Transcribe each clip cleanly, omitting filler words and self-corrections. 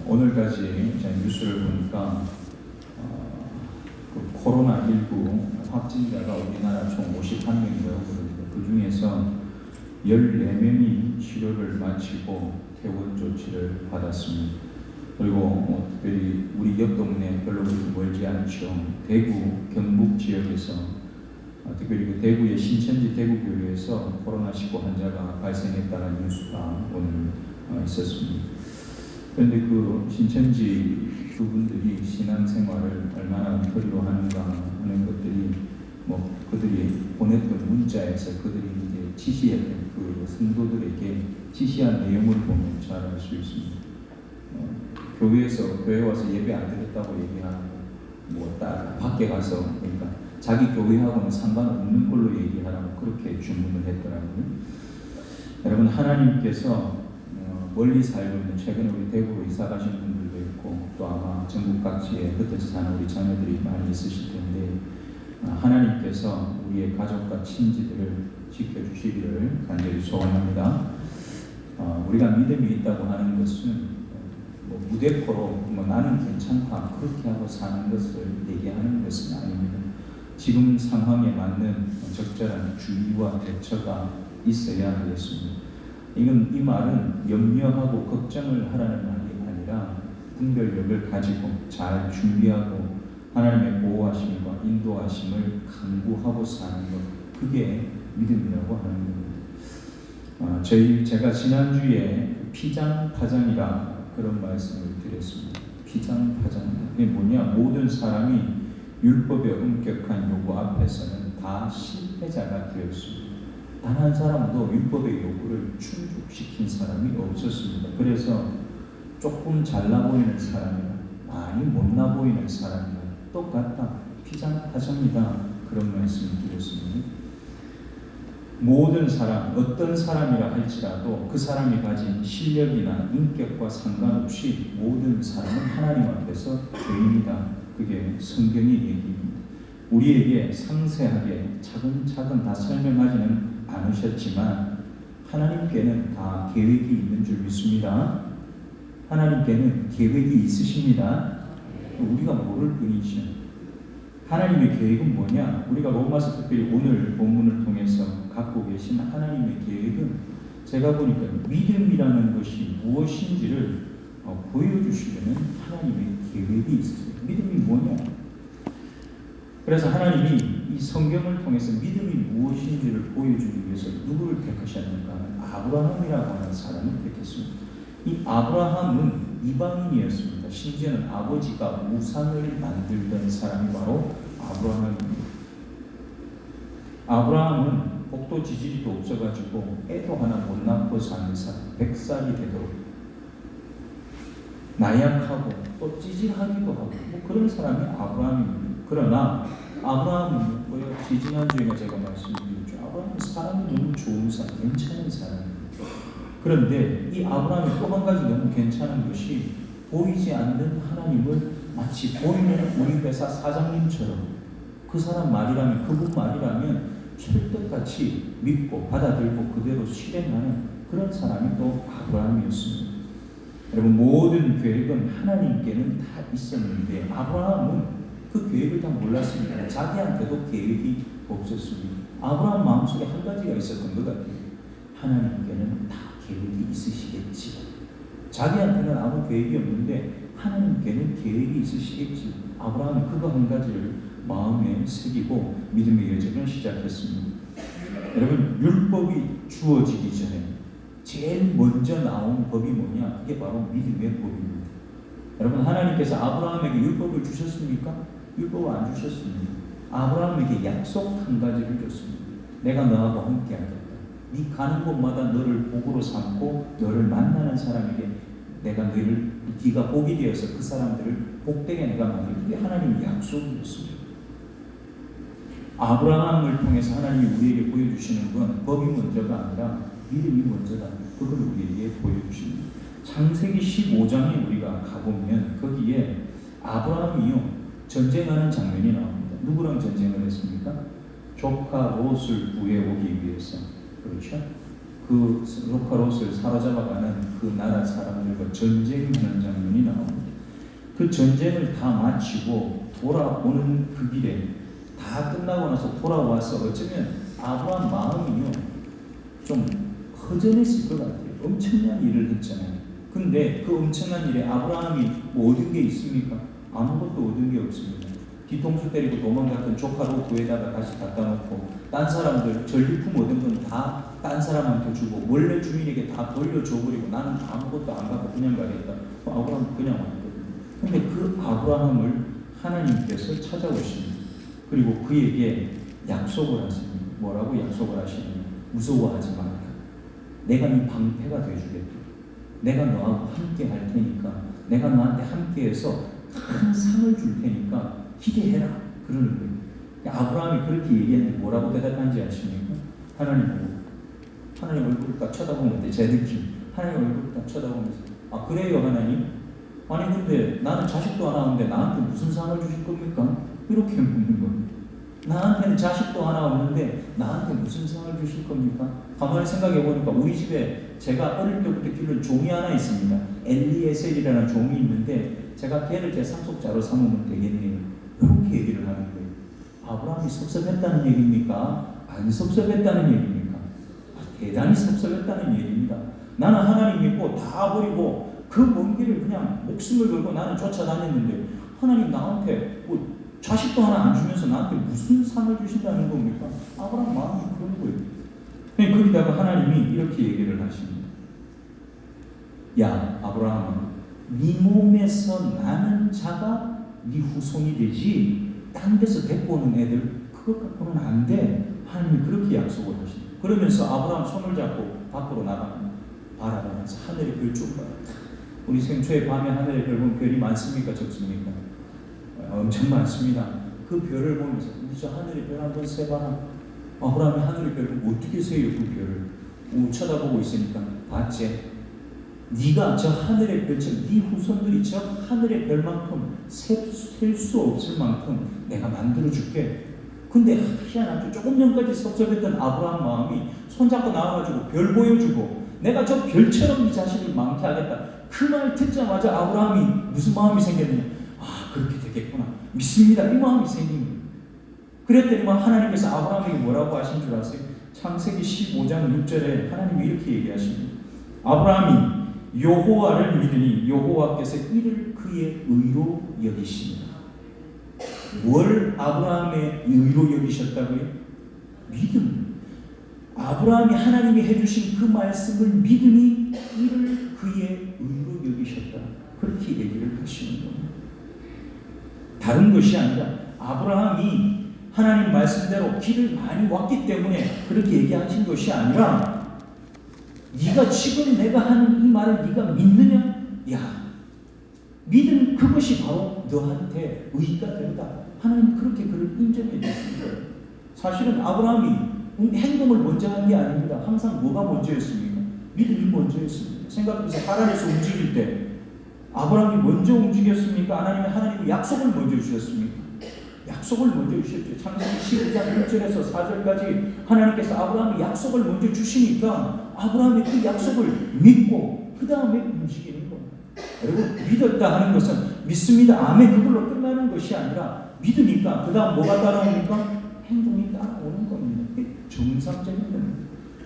오늘까지 제가 뉴스를 보니까 그 코로나19 확진자가 우리나라 총 51명이라고 그러는데 그 중에서 14명이 치료를 마치고 퇴원 조치를 받았습니다. 그리고 특별히 우리 옆 동네 별로 그렇게 멀지 않죠. 대구 경북 지역에서 특별히 그 대구의 신천지 대구교회에서 코로나19 환자가 발생했다는 뉴스가 오늘 있었습니다. 그런데 그 신천지 그분들이 신앙생활을 얼마나 거리로 하는가 하는 것들이 그들이 보냈던 문자에서 그들이 이제 지시했던 그 성도들에게 지시한 내용을 보면 잘 알 수 있습니다. 교회 와서 예배 안 드렸다고 얘기하고 밖에 가서 그러니까 자기 교회하고는 상관없는 걸로 얘기하라고 그렇게 주문을 했더라고요. 여러분, 하나님께서 멀리 살고 있는 최근에 우리 대구로 이사 가신 분들도 있고 또 아마 전국 각지에 흩어져 사는 우리 자녀들이 많이 있으실 텐데 하나님께서 우리의 가족과 친지들을 지켜주시기를 간절히 소원합니다. 우리가 믿음이 있다고 하는 것은 무대포로 나는 괜찮다 그렇게 하고 사는 것을 얘기하는 것은 아닙니다. 지금 상황에 맞는 적절한 주의와 대처가 있어야 하겠습니다. 이 말은 염려하고 걱정을 하라는 말이 아니라 분별력을 가지고 잘 준비하고 하나님의 보호하심과 인도하심을 강구하고 사는 것, 그게 믿음이라고 하는 겁니다. 제가 지난주에 피장파장이라 그런 말씀을 드렸습니다. 피장파장, 그게 뭐냐? 모든 사람이 율법의 엄격한 요구 앞에서는 다 실패자가 되었습니다. 단 한 사람도 율법의 요구를 충족시킨 사람이 없었습니다. 그래서 조금 잘나 보이는 사람이랑 많이 못나 보이는 사람이랑 똑같다. 피장파장이다. 그런 말씀을 드렸습니다. 모든 사람, 어떤 사람이라 할지라도 그 사람이 가진 실력이나 인격과 상관없이 모든 사람은 하나님 앞에서 죄인이다. 그게 성경의 얘기입니다. 우리에게 상세하게 차근차근 다 설명하지는 않으셨지만 하나님께는 다 계획이 있는 줄 믿습니다. 하나님께는 계획이 있으십니다. 우리가 모를 뿐이죠. 하나님의 계획은 뭐냐? 우리가 로마서 특별히 오늘 본문을 통해서 갖고 계신 하나님의 계획은 제가 보니까 믿음이라는 것이 무엇인지를 보여주시려는 하나님의 계획이 있습니다. 믿음이 뭐냐? 그래서 하나님이 이 성경을 통해서 믿음이 무엇인지를 보여주기 위해서 누구를 택하셨는가? 아브라함이라고 하는 사람을 택했습니다. 이 아브라함은 이방인이었습니다. 심지어는 아버지가 우상을 만들던 사람이 바로 아브라함입니다. 아브라함은 복도 지지리도 없어가지고 애도 하나 못 낳고 사는 사람, 100살이 되도록 나약하고 또 찌질하기도 하고 그런 사람이 아브라함입니다. 그러나 아브라함은 지지난주에 제가 말씀드렸죠. 아브라함은 사람이 너무 좋은 사람, 괜찮은 사람입니다. 그런데 이 아브라함이 또 한 가지 너무 괜찮은 것이 보이지 않는 하나님을 마치 보이는 우리 회사 사장님처럼 그 사람 말이라면, 그분 말이라면 철떡같이 믿고 받아들고 그대로 실행하는 그런 사람이 또 아브라함이었습니다. 여러분, 모든 계획은 하나님께는 다 있었는데 아브라함은 그 계획을 다 몰랐습니다. 자기한테도 계획이 없었습니다. 아브라함 마음속에 한 가지가 있었던 것 같아요. 하나님께는 다 계획이 있으시겠지. 자기한테는 아무 계획이 없는데 하나님께는 계획이 있으시겠지. 아브라함은 그거 한 가지를 마음에 새기고 믿음의 여정을 시작했습니다. 여러분, 율법이 주어지기 전에 제일 먼저 나온 법이 뭐냐? 그게 바로 믿음의 법입니다. 여러분, 하나님께서 아브라함에게 율법을 주셨습니까? 율법을 안 주셨습니다. 아브라함에게 약속 한 가지를 줬습니다. 내가 너하고 함께 하겠다. 네 가는 곳마다 너를 복으로 삼고 너를 만나는 사람에게 내가 네가 복이 되어서 그 사람들을 복되게 내가 만들고, 그게 하나님의 약속이었습니다. 아브라함을 통해서 하나님이 우리에게 보여주시는 건 법이 먼저가 아니라 믿음이 먼저다. 그걸 우리에게 보여주십니다. 창세기 15장에 우리가 가보면 거기에 아브라함이요 전쟁하는 장면이 나옵니다. 누구랑 전쟁을 했습니까? 조카 롯을 구해오기 위해서. 그렇죠? 그 조카 롯을 사로잡아가는 그 나라 사람들과 전쟁하는 장면이 나옵니다. 그 전쟁을 다 마치고 돌아오는 그 길에 다 끝나고 나서 돌아와서 어쩌면 아브라함 마음이요 좀 허전했을 것 같아요. 엄청난 일을 했잖아요. 근데 그 엄청난 일에 아브라함이 뭐 얻은 게 있습니까? 아무것도 얻은 게 없습니다. 뒤통수 때리고 도망갔던 조카로 구해다가 다시 갖다 놓고 딴 사람들 전리품 얻은 건 다 딴 사람한테 주고 원래 주인에게 다 돌려줘버리고 나는 아무것도 안 갖고 그냥 가겠다. 아브라함 그냥 왔거든요. 근데 그 아브라함을 하나님께서 찾아오십니다. 그리고 그에게 약속을 하십니다. 뭐라고 약속을 하시느냐? 무서워하지 말라. 내가 네 방패가 되어주겠다. 내가 너하고 함께 할 테니까, 내가 너한테 함께해서 큰 상을 줄 테니까 기대해라. 그러는 거예요. 아브라함이 그렇게 얘기했는데 뭐라고 대답한지 아십니까? 하나님 보고, 하나님 얼굴을 딱 쳐다보는데 제 느낌, 하나님 얼굴을 딱 쳐다보면서 아 그래요 하나님? 아니 근데 나는 자식도 안 하는데 나한테 무슨 상을 주실 겁니까? 이렇게 묻는 겁니다. 나한테는 자식도 하나 없는데 나한테 무슨 상을 주실 겁니까? 가만히 생각해 보니까 우리 집에 제가 어릴 때부터 기른 종이 하나 있습니다. 엘리에셀이라는 종이 있는데 제가 걔를 제 상속자로 삼으면 되겠네요. 이렇게 얘기를 하는 거예요. 아브라함이 섭섭했다는 얘기입니까? 안 섭섭했다는 얘기입니까? 대단히 섭섭했다는 얘기입니다. 나는 하나님 믿고 다 버리고 그 먼 길을 그냥 목숨을 걸고 나는 쫓아다녔는데 하나님 나한테 뭐 자식도 하나 안 주면서 나한테 무슨 상을 주신다는 겁니까? 아브라함 마음이 그런 거예요. 거기다가 하나님이 이렇게 얘기를 하십니다. 야 아브라함아, 네 몸에서 나는 자가 네 후손이 되지 딴 데서 데리고 오는 애들 그것 갖고는 안 돼. 하나님이 그렇게 약속을 하십니다. 그러면서 아브라함 손을 잡고 밖으로 나갑니다. 바라보면서 하늘의 별 쭉 봐. 우리 생초에 밤에 하늘의 별 보면 별이 많습니까 적습니까? 엄청 많습니다. 그 별을 보면서 우리 저 하늘의 별 한번 세봐라. 아브라함이 하늘의 별을 어떻게 세요? 그 별을 쳐다보고 있으니까 봤지? 네가 저 하늘의 별처럼 네 후손들이 저 하늘의 별만큼 셀 수 없을 만큼 내가 만들어줄게. 근데 희한하죠. 조금 전까지 섭섭했던 아브라함 마음이 손잡고 나와가지고 별 보여주고 내가 저 별처럼 이 자식을 많게 하겠다. 그 말 듣자마자 아브라함이 무슨 마음이 생겼느냐. 아 그렇게 되겠구나. 믿습니다. 이 마음이 생긴 거예요. 그랬더니만 하나님께서 아브라함에게 뭐라고 하신 줄 아세요? 창세기 15장 6절에 하나님이 이렇게 얘기하십니다. 아브라함이 여호와를 믿으니 여호와께서 이를 그의 의로 여기십니다. 뭘 아브라함의 의로 여기셨다고요? 믿음. 아브라함이 하나님이 해주신 그 말씀을 믿음이 이를 그의 의로 여기셨다. 그렇게 얘기를 하시는 겁니다. 다른 것이 아니라 아브라함이 하나님 말씀대로 길을 많이 왔기 때문에 그렇게 얘기하신 것이 아니라 네가 지금 내가 하는 이 말을 네가 믿느냐? 야, 믿음 그것이 바로 너한테 의가 된다. 하나님 그렇게 그를 인정해 주신 거예요. 사실은 아브라함이 행동을 먼저 한 게 아닙니다. 항상 뭐가 먼저였습니까? 믿음이 먼저였습니다. 생각해보세요. 하나님께서 움직일 때 아브라함이 먼저 움직였습니까? 하나님이 약속을 먼저 주셨습니까? 약속을 먼저 주셨죠. 창세기 12장 1절에서 4절까지 하나님께서 아브라함이 약속을 먼저 주시니까 아브라함이 그 약속을 믿고 그 다음에 움직이는 겁니다. 여러분 믿었다 하는 것은 믿습니다. 아멘 그걸로 끝나는 것이 아니라 믿으니까 그 다음 뭐가 따라오니까 행동이 따라오는 겁니다. 정상적인 겁니다.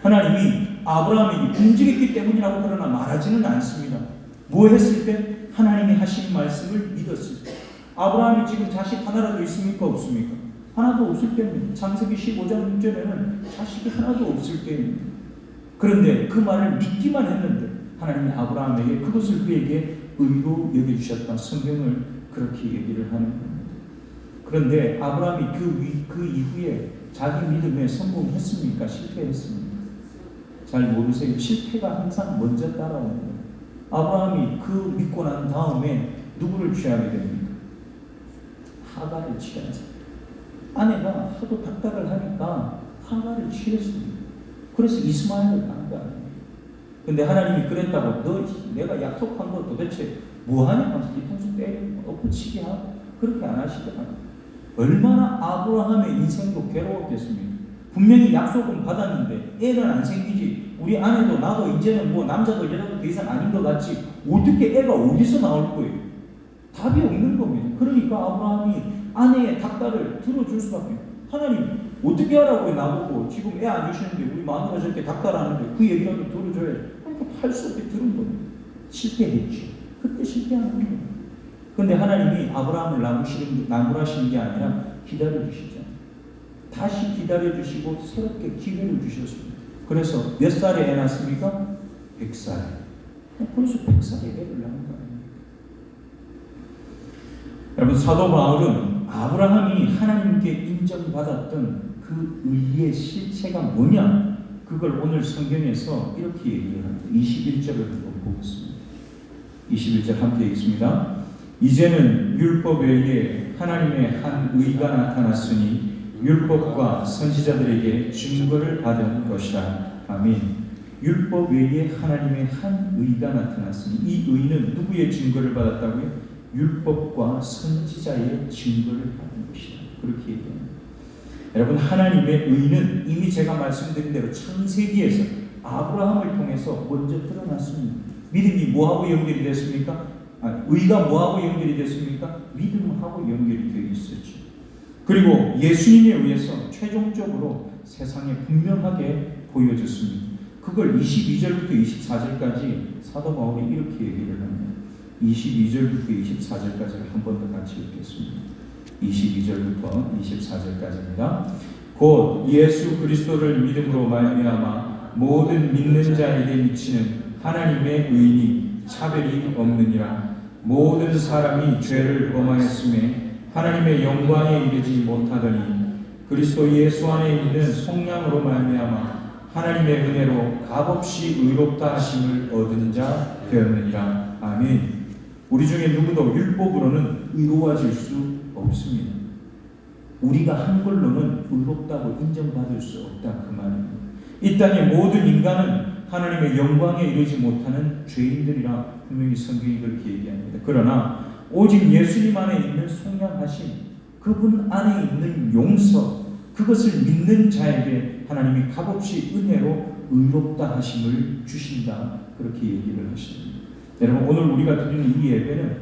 하나님이 아브라함에게 움직였기 때문이라고 그러나 말하지는 않습니다. 뭐 했을 때? 하나님이 하신 말씀을 믿었을 때. 아브라함이 지금 자식 하나라도 있습니까? 없습니까? 하나도 없을 때입니다. 창세기 15장 6절에는 자식이 하나도 없을 때입니다. 그런데 그 말을 믿기만 했는데 하나님이 아브라함에게 그것을 그에게 의로 여겨주셨다. 성경을 그렇게 얘기를 하는 겁니다. 그런데 아브라함이 그 이후에 자기 믿음에 성공했습니까? 실패했습니까? 잘 모르세요. 실패가 항상 먼저 따라오는 거예요. 아브라함이 그 믿고 난 다음에 누구를 취하게 됩니까? 하갈을 취하죠. 아내가 하도 답답을 하니까 하갈을 취했습니다. 그래서 이스마엘을 낳은 거 아니에요. 근데 하나님이 그랬다고 너 내가 약속한 거 도대체 뭐하냐 하면서 뒤통수 때리고 엎어치기 하고 그렇게 안 하시더라고요. 얼마나 아브라함의 인생도 괴로웠겠습니까? 분명히 약속은 받았는데 애는 안 생기지. 우리 아내도 나도 이제는 뭐 남자도 여자도 더 이상 아닌 것 같지. 어떻게 애가 어디서 나올 거예요? 답이 없는 겁니다. 그러니까 아브라함이 아내의 닭다를 들어줄 수밖에. 하나님 어떻게 하라고 나보고 지금 애 안 주시는데 우리 마누라 저렇게 닭다라는데 그 얘기라도 들어줘야지. 그러니까 할 수 없게 들은 겁니다. 실패했죠. 그때 실패한 겁니다. 그런데 하나님이 아브라함을 나무라시는 게 아니라 기다려주시죠. 다시 기다려주시고 새롭게 기회를 주셨습니다. 그래서 몇 살에 애 낳습니까? 100살. 벌써 100살에 애를 낳은 거예요. 여러분, 사도 바울은 아브라함이 하나님께 인정받았던 그 의의 실체가 뭐냐? 그걸 오늘 성경에서 이렇게 얘기를 합니다. 21절을 한번 보겠습니다. 21절 함께 읽습니다. 이제는 율법 외에 하나님의 한 의가 나타났으니 율법과 선지자들에게 증거를 받은 것이라. 아멘. 율법 외에 하나님의 한 의가 나타났으니 이 의는 누구의 증거를 받았다고요? 율법과 선지자의 증거를 받은 것이다. 그렇게 얘기합니다. 여러분, 하나님의 의는 이미 제가 말씀드린 대로 창세기에서 아브라함을 통해서 먼저 드러났습니다. 믿음이 뭐하고 연결이 됐습니까? 의가 뭐하고 연결이 됐습니까? 믿음하고 연결이 되어 있었죠. 그리고 예수님에 의해서 최종적으로 세상에 분명하게 보여졌습니다. 그걸 22절부터 24절까지 사도 바울이 이렇게 얘기를 합니다. 22절부터 24절까지를 한 번 더 같이 읽겠습니다. 22절부터 24절까지입니다. 곧 예수 그리스도를 믿음으로 말미암아 모든 믿는 자에게 미치는 하나님의 의인이 차별이 없느니라. 모든 사람이 죄를 범하였음에 하나님의 영광에 이르지 못하더니 그리스도 예수 안에 있는 속량으로 말미암아 하나님의 은혜로 값없이 의롭다 하심을 얻은 자 되었느니라. 아멘. 우리 중에 누구도 율법으로는 의로워질 수 없습니다. 우리가 한 걸로는 의롭다고 인정받을 수 없다 그 말입니다. 이 땅의 모든 인간은 하나님의 영광에 이르지 못하는 죄인들이라 분명히 성경이 그렇게 얘기합니다. 그러나 오직 예수님 안에 있는 속량하심, 그분 안에 있는 용서, 그것을 믿는 자에게 하나님이 값없이 은혜로 의롭다 하심을 주신다 그렇게 얘기를 하십니다. 여러분, 오늘 우리가 드리는 이 예배는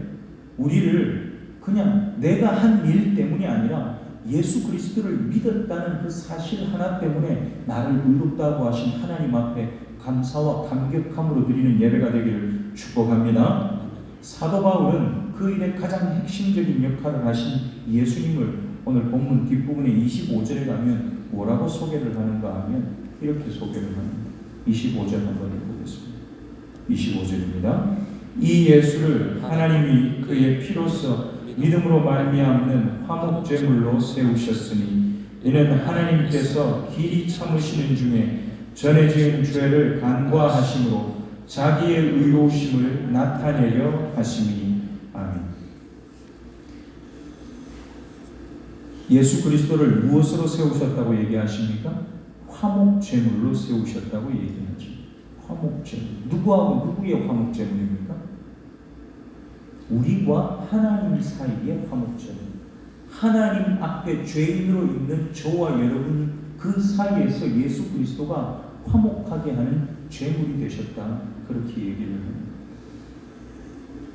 우리를 그냥 내가 한 일 때문이 아니라 예수 그리스도를 믿었다는 그 사실 하나 때문에 나를 의롭다고 하신 하나님 앞에 감사와 감격함으로 드리는 예배가 되기를 축복합니다. 사도 바울은 그 일의 가장 핵심적인 역할을 하신 예수님을 오늘 본문 뒷부분에 25절에 가면 뭐라고 소개를 하는가 하면 이렇게 소개를 합니다. 25절 한번 읽어보겠습니다. 25절입니다. 이 예수를 하나님이 그의 피로써 믿음으로 말미암는 화목제물로 세우셨으니 이는 하나님께서 길이 참으시는 중에 전에 지은 죄를 간과하심으로 자기의 의로우심을 나타내려 하심이니. 아멘. 예수 그리스도를 무엇으로 세우셨다고 얘기하십니까? 화목제물로 세우셨다고 얘기하죠. 화목제물. 누구하고 누구의 화목제물입니까? 우리와 하나님 사이의 화목제물. 하나님 앞에 죄인으로 있는 저와 여러분 그 사이에서 예수 그리스도가 화목하게 하는 제물이 되셨다. 그렇게 얘기를 합니다.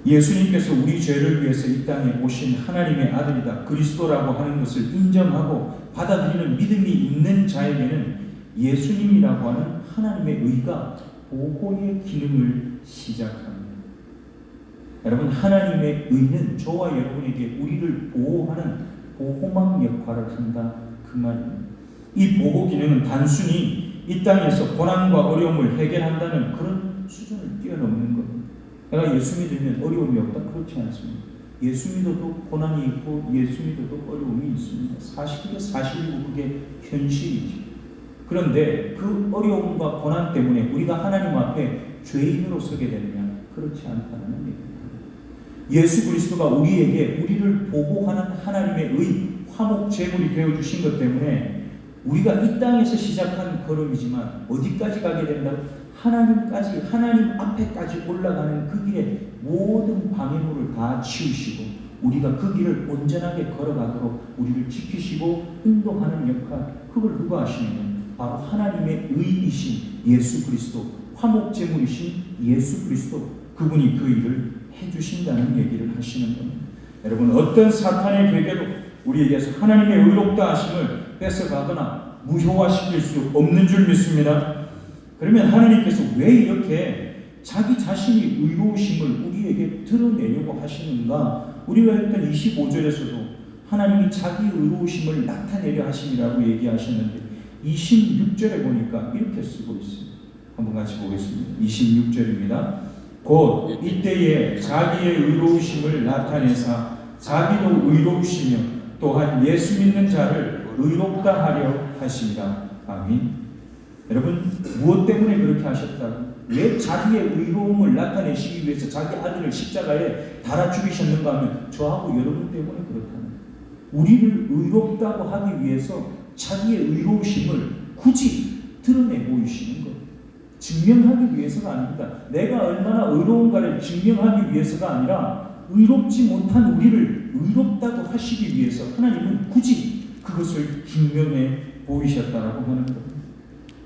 예수님께서 우리 죄를 위해서 이 땅에 오신 하나님의 아들이다. 그리스도라고 하는 것을 인정하고 받아들이는 믿음이 있는 자에게는 예수님이라고 하는 하나님의 의가 보호의 기능을 시작합니다. 여러분, 하나님의 의는 저와 여러분에게 우리를 보호하는 보호막 역할을 한다 그 말입니다. 이 보호 기능은 단순히 이 땅에서 고난과 어려움을 해결한다는 그런 수준을 뛰어넘는 겁니다. 내가 예수 믿으면 어려움이 없다? 그렇지 않습니다. 예수 믿어도 고난이 있고 예수 믿어도 어려움이 있습니다. 그게 사실이고 그게 현실이죠. 그런데 그 어려움과 고난 때문에 우리가 하나님 앞에 죄인으로 서게 되느냐? 그렇지 않다는 얘기입니다. 예수 그리스도가 우리에게 우리를 보호하는 하나님의 의 화목 제물이 되어주신 것 때문에 우리가 이 땅에서 시작한 걸음이지만 어디까지 가게 된다고? 하나님까지, 하나님 앞에까지 올라가는 그 길에 모든 방해물을 다 치우시고 우리가 그 길을 온전하게 걸어가도록 우리를 지키시고 인도하는 역할, 그걸 누가 하시느냐? 바로 하나님의 의이신 예수 그리스도, 화목제물이신 예수 그리스도, 그분이 그 일을 해주신다는 얘기를 하시는 겁니다. 여러분, 어떤 사탄의 계계도 우리에게서 하나님의 의롭다 하심을 뺏어가거나 무효화시킬 수 없는 줄 믿습니다. 그러면 하나님께서 왜 이렇게 자기 자신이 의로우심을 우리에게 드러내려고 하시는가? 우리가 했던 25절에서도 하나님이 자기 의로우심을 나타내려 하심이라고 얘기하셨는데 26절에 보니까 이렇게 쓰고 있습니다. 한번 같이 보겠습니다. 26절입니다. 곧 이때에 자기의 의로우심을 나타내사 자기도 의로우시며 또한 예수 믿는 자를 의롭다 하려 하십니다. 아멘. 여러분, 무엇 때문에 그렇게 하셨다고? 왜 자기의 의로움을 나타내시기 위해서 자기 아들을 십자가에 달아 죽이셨는가 하면 저하고 여러분 때문에 그렇다는 거예요. 우리를 의롭다고 하기 위해서 자기의 의로우심을 굳이 드러내 보이시는 거예요. 증명하기 위해서가 아닙니다. 내가 얼마나 의로운가를 증명하기 위해서가 아니라 의롭지 못한 우리를 의롭다고 하시기 위해서 하나님은 굳이 그것을 증명해 보이셨다라고 하는 겁니다.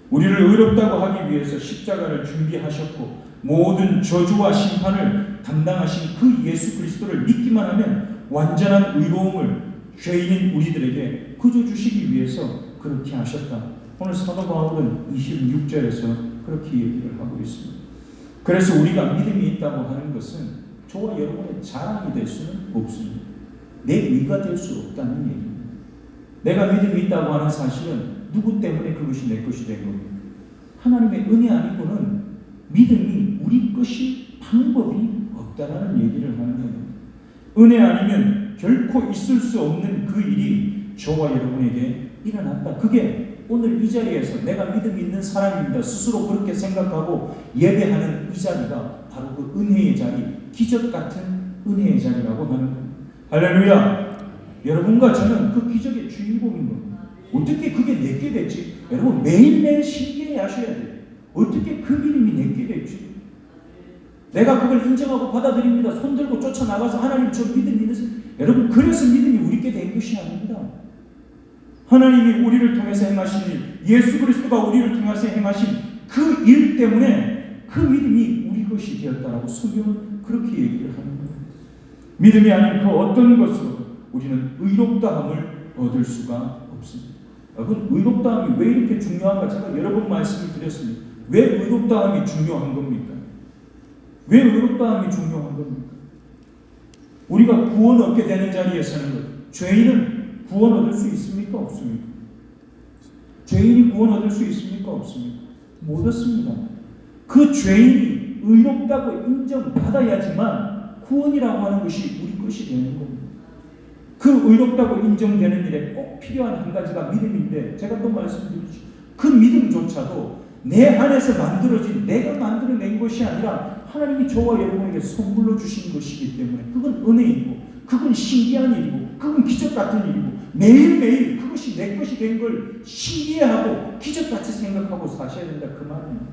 우리를 의롭다고 하기 위해서 십자가를 준비하셨고 모든 저주와 심판을 담당하신 그 예수 그리스도를 믿기만 하면 완전한 의로움을 죄인인 우리들에게 거저 주시기 위해서 그렇게 하셨다. 오늘 사도 바울은 26절에서 그렇게 얘기를 하고 있습니다. 그래서 우리가 믿음이 있다고 하는 것은 저와 여러분의 자랑이 될 수는 없습니다. 내 의가 될 수 없다는 얘기입니다. 내가 믿음이 있다고 하는 사실은 누구 때문에 그것이 내 것이 된 겁니다. 하나님의 은혜 아니고는 믿음이 우리 것이 방법이 없다라는 얘기를 하는 겁니다. 은혜 아니면 결코 있을 수 없는 그 일이 저와 여러분에게 일어났다. 그게 오늘 이 자리에서 내가 믿음이 있는 사람입니다. 스스로 그렇게 생각하고 예배하는 이 자리가 바로 그 은혜의 자리, 기적 같은 은혜의 자리라고 하는 겁니다. 할렐루야! 여러분과 저는 그 기적의 주인공인 겁니다. 어떻게 그게 내게 됐지? 여러분 매일매일 신기해 하셔야 돼요. 어떻게 그 믿음이 내게 됐지? 내가 그걸 인정하고 받아들입니다. 손들고 쫓아나가서 하나님 저 믿음 믿으세요. 여러분 그래서 믿음이 우리께 된 것이 아닙니다. 하나님이 우리를 통해서 행하신 일, 예수 그리스도가 우리를 통해서 행하신 그 일 때문에 그 믿음이 우리 것이 되었다라고 성경은 그렇게 얘기를 하는 거예요. 믿음이 아닌 그 어떤 것으로 우리는 의롭다함을 얻을 수가 없습니다. 여러분 의롭다함이 왜 이렇게 중요한가 제가 여러 번 말씀을 드렸습니다. 왜 의롭다함이 중요한 겁니까? 왜 의롭다함이 중요한 겁니까? 우리가 구원 얻게 되는 자리에 서는 것. 죄인은 구원 얻을 수 있습니까? 없습니까? 죄인이 구원 얻을 수 있습니까? 없습니까? 못 얻습니다. 그 죄인이 의롭다고 인정받아야지만 구원이라고 하는 것이 우리 것이 되는 겁니다. 그 의롭다고 인정되는 일에 꼭 필요한 한 가지가 믿음인데 제가 또 말씀드리죠. 그 믿음조차도 내 안에서 만들어진 내가 만들어낸 것이 아니라 하나님이 저와 여러분에게 선물로 주신 것이기 때문에 그건 은혜이고 그건 신기한 일이고 그건 기적 같은 일이고 매일매일 그것이 내 것이 된 걸 신기해하고 기적같이 생각하고 사셔야 된다 그 말입니다.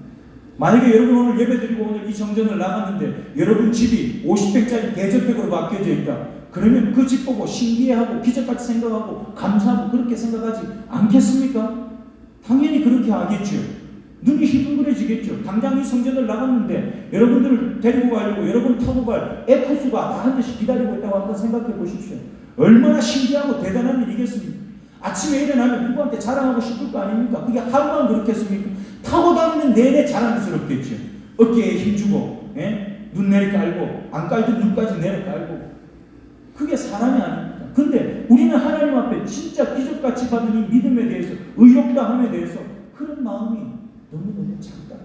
만약에 여러분 오늘 예배드리고 오늘 이 정전을 나갔는데 여러분 집이 50평짜리 대저택으로 바뀌어져 있다. 그러면 그 집 보고 신기해하고 기적같이 생각하고 감사하고 그렇게 생각하지 않겠습니까? 당연히 그렇게 하겠죠. 눈이 희둥그레지겠죠. 당장 이 성전을 나갔는데 여러분들을 데리고 가려고 여러분 타고 갈 에코스가 다 한 대씩 기다리고 있다고 한번 생각해 보십시오. 얼마나 신기하고 대단한 일이겠습니까? 아침에 일어나면 누구한테 자랑하고 싶을 거 아닙니까? 그게 하루만 그렇겠습니까? 타고 다니는 내내 자랑스럽겠죠. 어깨에 힘주고 눈 내리 깔고 안 깔던 눈까지 내려 깔고 그게 사람이 아닙니다. 근데 우리는 하나님 앞에 진짜 기적같이 받은 이 믿음에 대해서 의롭다함에 대해서 그런 마음이 너무너무 작다.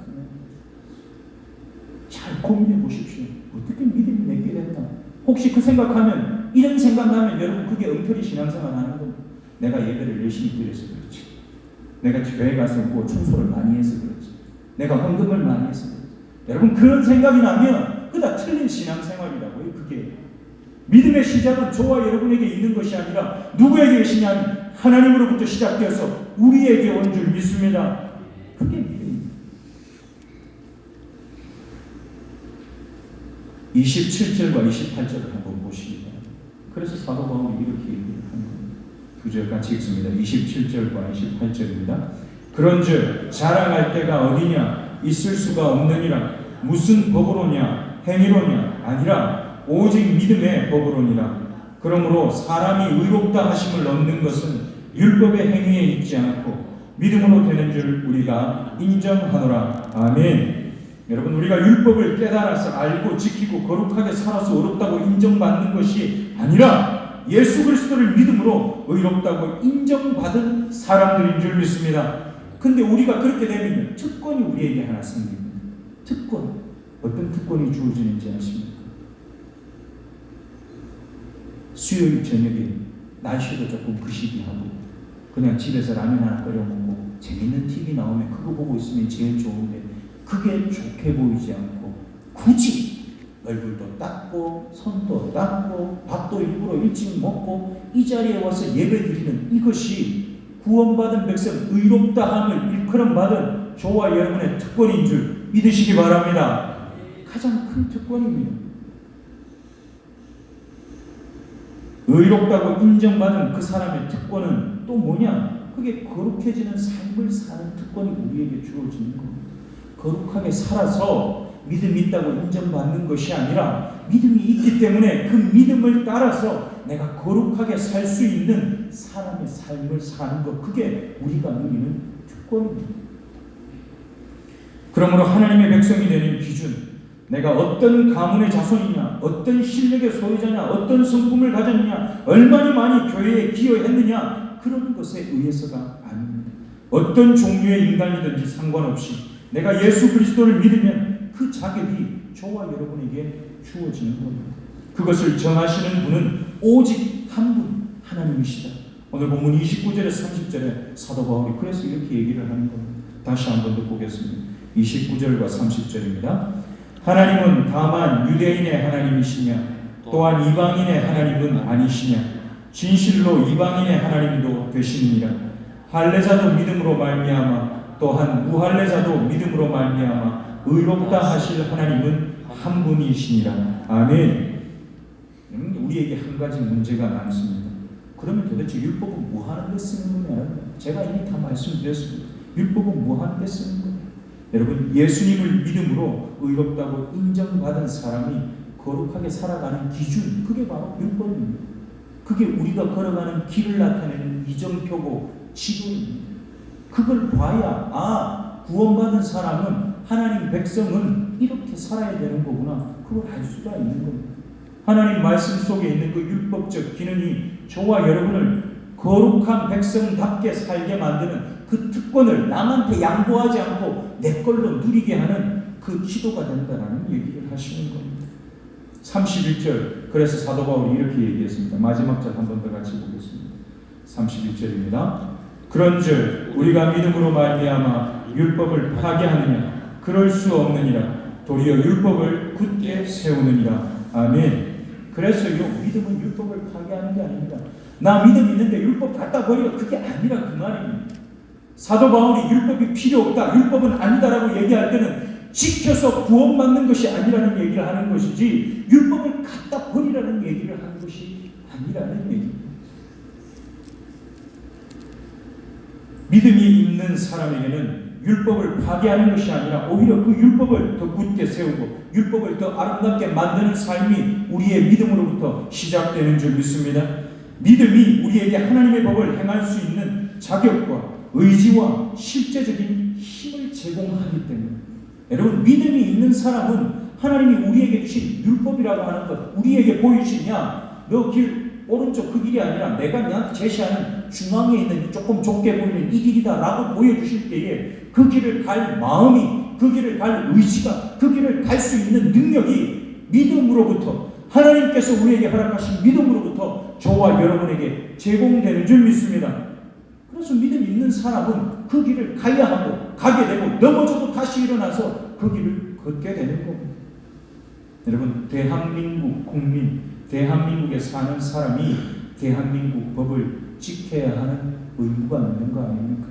잘 고민해 보십시오. 어떻게 믿음이 내게 됐나? 혹시 그 생각하면 이런 생각나면 여러분 그게 엉터리 신앙생활 하는 겁니다. 내가 예배를 열심히 드려서 그렇지. 내가 교회 가서 뭐 청소를 많이 해서 그렇지. 내가 헌금을 많이 해서 그렇지. 여러분 그런 생각이 나면 그다 틀린 신앙생활이라고요. 그게 믿음의 시작은 저와 여러분에게 있는 것이 아니라 누구에게 계시냐면 하나님으로부터 시작되어서 우리에게 온 줄 믿습니다. 그게 믿음입니다. 27절과 28절을 한번 보십니다. 그래서 사도 바울이 이렇게 얘기를 하는 겁니다. 두 절 같이 읽습니다. 27절과 28절입니다. 그런즉 자랑할 때가 어디냐? 있을 수가 없느니라. 무슨 법으로냐? 행위로냐? 아니라 오직 믿음의 법으로니라. 그러므로 사람이 의롭다 하심을 얻는 것은 율법의 행위에 있지 않고 믿음으로 되는 줄 우리가 인정하노라. 아멘. 여러분, 우리가 율법을 깨달아서 알고 지키고 거룩하게 살아서 의롭다고 인정받는 것이 아니라 예수 그리스도를 믿음으로 의롭다고 인정받은 사람들인 줄 믿습니다. 근데 우리가 그렇게 되면 특권이 우리에게 하나 생깁니다. 특권. 어떤 특권이 주어지는지 아십니까? 수요일 저녁에 날씨도 조금 그시기하고 그냥 집에서 라면 하나 끓여 먹고 재밌는 TV 나오면 그거 보고 있으면 제일 좋은데 그게 좋게 보이지 않고 굳이 얼굴도 닦고 손도 닦고 밥도 일부러 일찍 먹고 이 자리에 와서 예배 드리는 이것이 구원받은 백성 의롭다함을 일컬음 받은 저와 여러분의 특권인 줄 믿으시기 바랍니다. 가장 큰 특권입니다. 의롭다고 인정받은 그 사람의 특권은 또 뭐냐? 그게 거룩해지는 삶을 사는 특권이 우리에게 주어지는 겁니다. 거룩하게 살아서 믿음이 있다고 인정받는 것이 아니라 믿음이 있기 때문에 그 믿음을 따라서 내가 거룩하게 살 수 있는 사람의 삶을 사는 것, 그게 우리가 누리는 특권입니다. 그러므로 하나님의 백성이 되는 기준, 내가 어떤 가문의 자손이냐, 어떤 실력의 소유자냐, 어떤 성품을 가졌냐, 얼마나 많이 교회에 기여했느냐, 그런 것에 의해서가 아닙니다. 어떤 종류의 인간이든지 상관없이 내가 예수 그리스도를 믿으면 그 자격이 저와 여러분에게 주어지는 겁니다. 그것을 정하시는 분은 오직 한 분, 하나님이시다. 오늘 본문 29절에 30절에 사도 바울이 그래서 이렇게 얘기를 하는 겁니다. 다시 한 번 더 보겠습니다. 29절과 30절입니다. 하나님은 다만 유대인의 하나님이시냐 또한 이방인의 하나님은 아니시냐 진실로 이방인의 하나님도 되시느니라. 할례자도 믿음으로 말미암아 또한 무할례자도 믿음으로 말미암아 의롭다 하실 하나님은 한 분이시니라. 아멘. 우리에게 한 가지 문제가 많습니다. 그러면 도대체 율법은 뭐 하는 데 쓰는 거냐? 제가 이미 다 말씀드렸습니다. 율법은 뭐 하는 데 쓰는 거냐? 여러분, 예수님을 믿음으로 의롭다고 인정받은 사람이 거룩하게 살아가는 기준, 그게 바로 율법입니다. 그게 우리가 걸어가는 길을 나타내는 이정표고 지도입니다. 그걸 봐야 구원받은 사람은, 하나님 백성은 이렇게 살아야 되는 거구나, 그걸 알 수가 있는 겁니다. 하나님 말씀 속에 있는 그 율법적 기능이 저와 여러분을 거룩한 백성답게 살게 만드는 그 특권을 남한테 양보하지 않고 내 걸로 누리게 하는 그 기도가 된다는 얘기를 하시는 겁니다. 31절, 그래서 사도 바울이 이렇게 얘기했습니다. 마지막 절 한 번 더 같이 보겠습니다. 31절입니다. 그런즉 우리가 믿음으로 말미암아 율법을 파괴하느냐? 그럴 수 없느니라. 도리어 율법을 굳게 세우느니라. 아멘. 그래서요, 믿음은 율법을 파괴하는 게 아닙니다. 나 믿음 있는데 율법 갖다 버려, 그게 아니라 그 말입니다. 사도 바울이 율법이 필요 없다, 율법은 아니다라고 얘기할 때는 지켜서 구원받는 것이 아니라는 얘기를 하는 것이지 율법을 갖다 버리라는 얘기를 하는 것이 아니라는 얘기입니다. 믿음이 있는 사람에게는 율법을 파괴하는 것이 아니라 오히려 그 율법을 더 굳게 세우고 율법을 더 아름답게 만드는 삶이 우리의 믿음으로부터 시작되는 줄 믿습니다. 믿음이 우리에게 하나님의 법을 행할 수 있는 자격과 의지와 실제적인 힘을 제공하기 때문에, 여러분, 믿음이 있는 사람은 하나님이 우리에게 주신 율법이라고 하는 것, 우리에게 보이시냐, 너 길 오른쪽 그 길이 아니라 내가 너한테 제시하는 중앙에 있는 조금 좁게 보이는 이 길이다라고 보여주실 때에 그 길을 갈 마음이, 그 길을 갈 의지가, 그 길을 갈 수 있는 능력이 믿음으로부터, 하나님께서 우리에게 허락하신 믿음으로부터 저와 여러분에게 제공되는 줄 믿습니다. 그래서 믿음 있는 사람은 그 길을 가야 하고 가게 되고 넘어져도 다시 일어나서 그 길을 걷게 되는 겁니다. 여러분, 대한민국 국민, 대한민국에 사는 사람이 대한민국 법을 지켜야 하는 의무가 있는 거 아닙니까?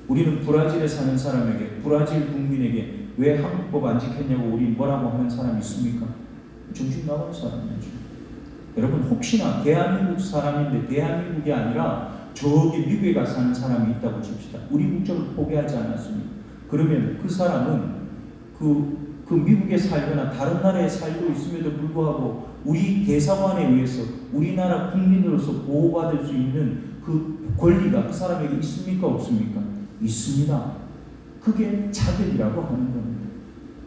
우리는 브라질에 사는 사람에게, 브라질 국민에게 왜 한국법 안 지켰냐고 우리 뭐라고 하는 사람이 있습니까? 정신 나간 사람이죠. 여러분, 혹시나 대한민국 사람인데 대한민국이 아니라 저기 미국에 가서 사는 사람이 있다고 칩시다. 우리 국적을 포기하지 않았습니다. 그러면 그 사람은 그 그 미국에 살거나 다른 나라에 살고 있음에도 불구하고 우리 대사관에 의해서 우리나라 국민으로서 보호받을 수 있는 그 권리가 그 사람에게 있습니까? 없습니까? 있습니다. 그게 자격이라고 하는 겁니다.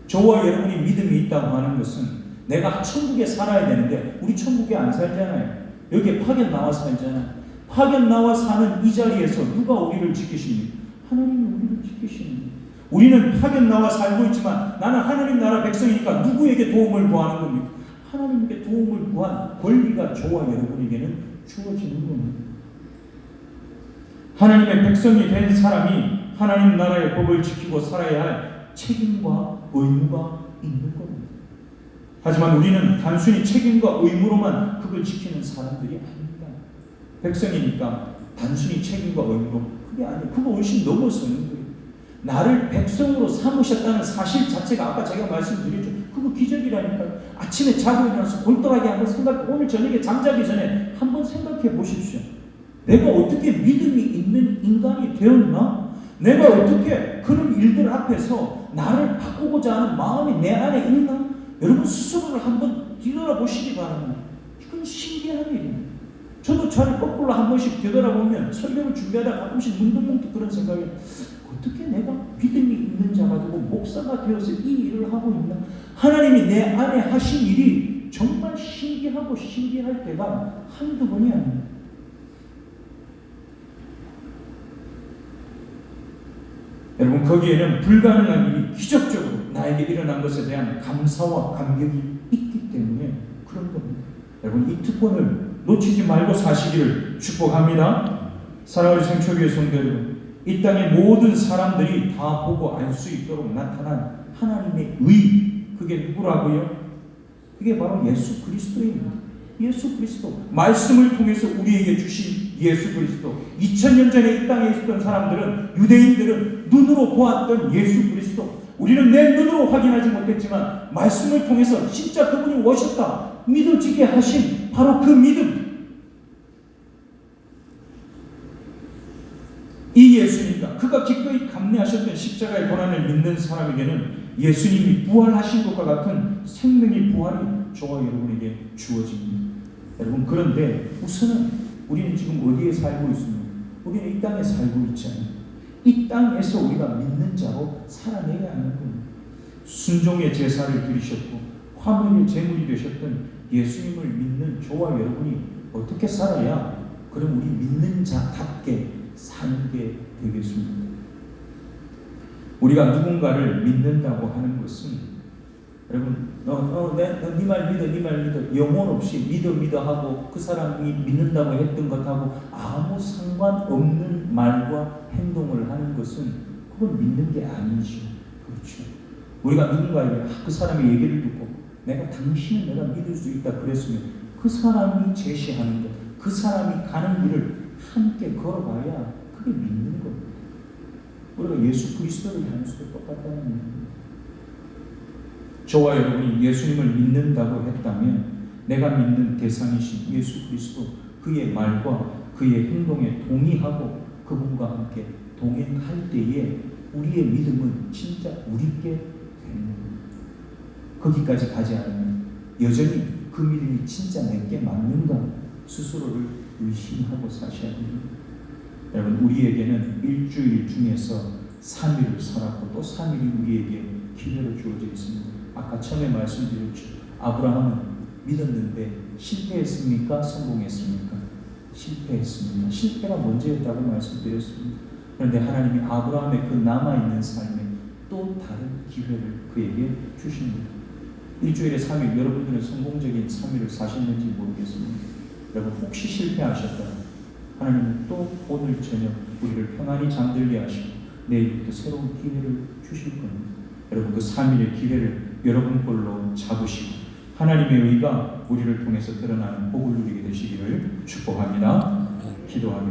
저와 여러분이 믿음이 있다고 하는 것은 내가 천국에 살아야 되는데 우리 천국에 안 살잖아요. 여기에 파견 나와 살잖아요. 파견 나와 사는 이 자리에서 누가 우리를 지키십니까? 하나님이 우리를 지키시는 거예요. 우리는 파견 나와 살고 있지만 나는 하나님 나라 백성이니까 누구에게 도움을 구하는 겁니까? 하나님께 도움을 구한 권리가 저와 여러분에게는 주어지는 겁니다. 하나님의 백성이 된 사람이 하나님 나라의 법을 지키고 살아야 할 책임과 의무가 있는 겁니다. 하지만 우리는 단순히 책임과 의무로만 그걸 지키는 사람들이 아닙니다. 백성이니까 단순히 책임과 의무로 그게 아니에요. 그거 훨씬 넘어서는 거예요. 나를 백성으로 삼으셨다는 사실 자체가 아까 제가 말씀드렸죠. 그거 기적이라니까요. 아침에 자고 일어나서 골똘하게 한번 생각해. 오늘 저녁에 잠자기 전에 한번 생각해 보십시오. 내가 어떻게 믿음이 있는 인간이 되었나? 내가 어떻게 그런 일들 앞에서 나를 바꾸고자 하는 마음이 내 안에 있나? 여러분 스스로를 한번 뒤돌아보시기 바랍니다. 이건 신기한 일입니다. 저도 저를 거꾸로 한 번씩 되돌아보면 설교를 준비하다 가끔씩 문득문득 그런 생각이 어떻게 내가 믿음이 있는 자가 되고 목사가 되어서 이 일을 하고 있나? 하나님이 내 안에 하신 일이 정말 신기하고 신기할 때가 한두 번이 아닙니다. 여러분 거기에는 불가능한 일이 기적적으로 나에게 일어난 것에 대한 감사와 감격이 있기 때문에 그런 겁니다. 여러분 이 특권을 놓치지 말고 사시기를 축복합니다. 사랑하는 생초교회 성도 여러분, 이 땅의 모든 사람들이 다 보고 알 수 있도록 나타난 하나님의 의, 그게 누구라고요? 그게 바로 예수 그리스도입니다. 예수 그리스도, 말씀을 통해서 우리에게 주신 예수 그리스도. 2000년 전에 이 땅에 있었던 사람들은, 유대인들은 눈으로 보았던 예수 그리스도. 우리는 내 눈으로 확인하지 못했지만 말씀을 통해서 진짜 그분이 오셨다 믿어지게 하신 바로 그 믿음, 이 예수님과 그가 기꺼이 감내하셨던 십자가의 고난을 믿는 사람에게는 예수님이 부활하신 것과 같은 생명의 부활이 저와 여러분에게 주어집니다. 여러분 그런데 우선은 우리는 지금 어디에 살고 있습니까? 우리는 이 땅에 살고 있잖아요. 이 땅에서 우리가 믿는 자로 살아내야 하는 겁니다. 순종의 제사를 드리셨고 화목의 제물이 되셨던 예수님을 믿는 저와 여러분이 어떻게 살아야 그럼 우리 믿는 자답게 사는 게 되겠습니다. 우리가 누군가를 믿는다고 하는 것은 여러분 네 말 믿어, 네 말 믿어 영혼 없이 믿어 하고 그 사람이 믿는다고 했던 것하고 아무 상관없는 말과 행동을 하는 것은 그건 믿는 게 아니죠. 그렇죠. 우리가 누군가에게 그 사람의 얘기를 듣고 내가 당신은 내가 믿을 수 있다 그랬으면 그 사람이 제시하는 것, 그 사람이 가는 길을 함께 걸어봐야 그게 믿는 겁니다. 우리가 예수 그리스도를 향해서도 똑같다는 겁니다. 저와 여러분이 예수님을 믿는다고 했다면 내가 믿는 대상이신 예수 그리스도, 그의 말과 그의 행동에 동의하고 그분과 함께 동행할 때에 우리의 믿음은 진짜 우리께 되는 겁니다. 거기까지 가지 않으면 여전히 그 믿음이 진짜 내게 맞는가 스스로를 의심하고 사셔야 합니다. 여러분 우리에게는 일주일 중에서 3일을 살았고 또 3일이 우리에게 기회로 주어져 있습니다. 아까 처음에 말씀드렸죠. 아브라함은 믿었는데 실패했습니까? 성공했습니까? 실패했습니다. 실패가 먼저였다고 말씀드렸습니다. 그런데 하나님이 아브라함의 그 남아있는 삶에 또 다른 기회를 그에게 주십니다. 일주일에 3일, 여러분들은 성공적인 3일을 사셨는지 모르겠습니다. 여러분 혹시 실패하셨다면 하나님은 또 오늘 저녁 우리를 평안히 잠들게 하시고 내일부터 새로운 기회를 주실 겁니다. 여러분 그 3일의 기회를 여러분 걸로 잡으시고 하나님의 의가 우리를 통해서 드러나는 복을 누리게 되시기를 축복합니다. 기도하겠습니다.